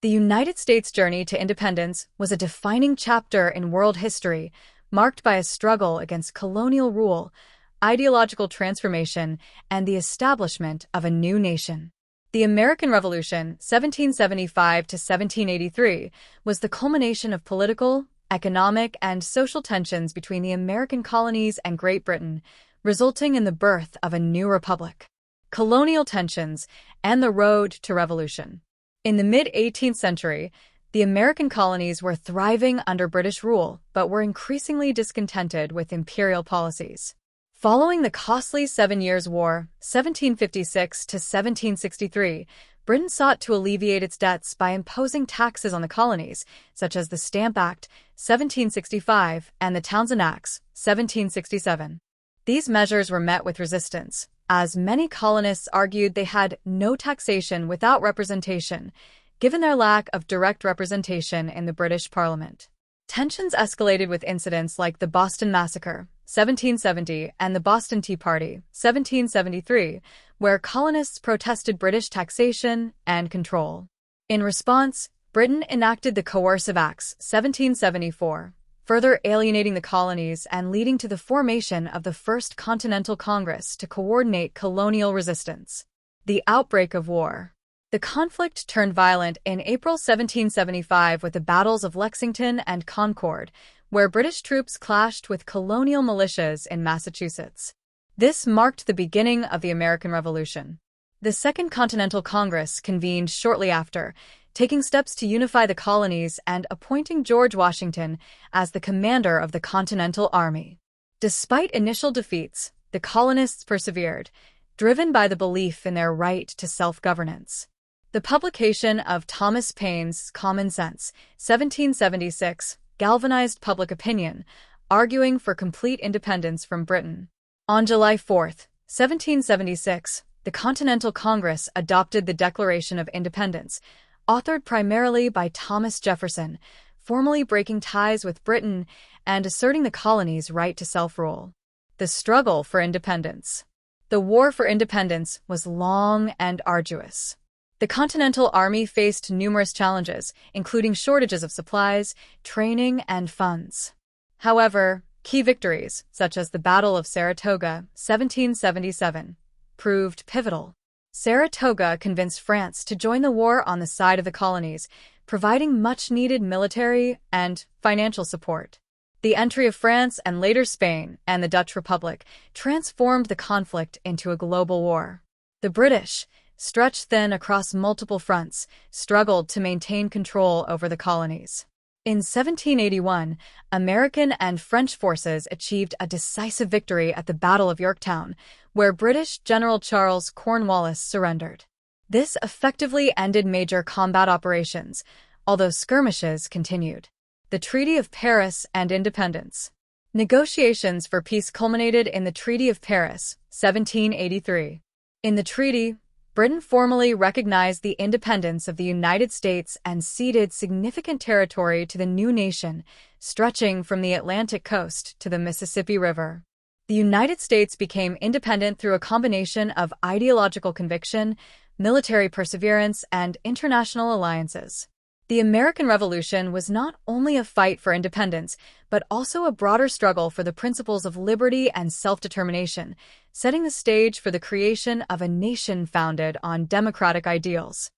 The United States' journey to independence was a defining chapter in world history, marked by a struggle against colonial rule, ideological transformation, and the establishment of a new nation. The American Revolution, 1775 to 1783, was the culmination of political, economic, and social tensions between the American colonies and Great Britain, resulting in the birth of a new republic. Colonial tensions and the road to revolution. In the mid-18th century, the American colonies were thriving under British rule, but were increasingly discontented with imperial policies. Following the costly Seven Years' War, 1756 to 1763, Britain sought to alleviate its debts by imposing taxes on the colonies, such as the Stamp Act, 1765, and the Townshend Acts, 1767. These measures were met with resistance, as many colonists argued they had no taxation without representation, given their lack of direct representation in the British Parliament. Tensions escalated with incidents like the Boston Massacre, 1770, and the Boston Tea Party, 1773, where colonists protested British taxation and control. In response, Britain enacted the Coercive Acts, 1774, further alienating the colonies and leading to the formation of the First Continental Congress to coordinate colonial resistance. The outbreak of war. The conflict turned violent in April 1775 with the battles of Lexington and Concord, where British troops clashed with colonial militias in Massachusetts. This marked the beginning of the American Revolution. The Second Continental Congress convened shortly after, taking steps to unify the colonies and appointing George Washington as the commander of the Continental Army. Despite initial defeats, the colonists persevered, driven by the belief in their right to self-governance. The publication of Thomas Paine's Common Sense, 1776, galvanized public opinion, arguing for complete independence from Britain. On July 4, 1776, the Continental Congress adopted the Declaration of Independence, authored primarily by Thomas Jefferson, formally breaking ties with Britain and asserting the colonies' right to self-rule. The struggle for independence. The war for independence was long and arduous. The Continental Army faced numerous challenges, including shortages of supplies, training, and funds. However, key victories, such as the Battle of Saratoga, 1777, proved pivotal. Saratoga convinced France to join the war on the side of the colonies, providing much-needed military and financial support. The entry of France and later Spain and the Dutch Republic transformed the conflict into a global war. The British, stretched thin across multiple fronts, struggled to maintain control over the colonies. In 1781, American and French forces achieved a decisive victory at the Battle of Yorktown, where British General Charles Cornwallis surrendered. This effectively ended major combat operations, although skirmishes continued. The Treaty of Paris and Independence. Negotiations for peace culminated in the Treaty of Paris, 1783. In the treaty, Britain formally recognized the independence of the United States and ceded significant territory to the new nation, stretching from the Atlantic coast to the Mississippi River. The United States became independent through a combination of ideological conviction, military perseverance, and international alliances. The American Revolution was not only a fight for independence, but also a broader struggle for the principles of liberty and self-determination, setting the stage for the creation of a nation founded on democratic ideals.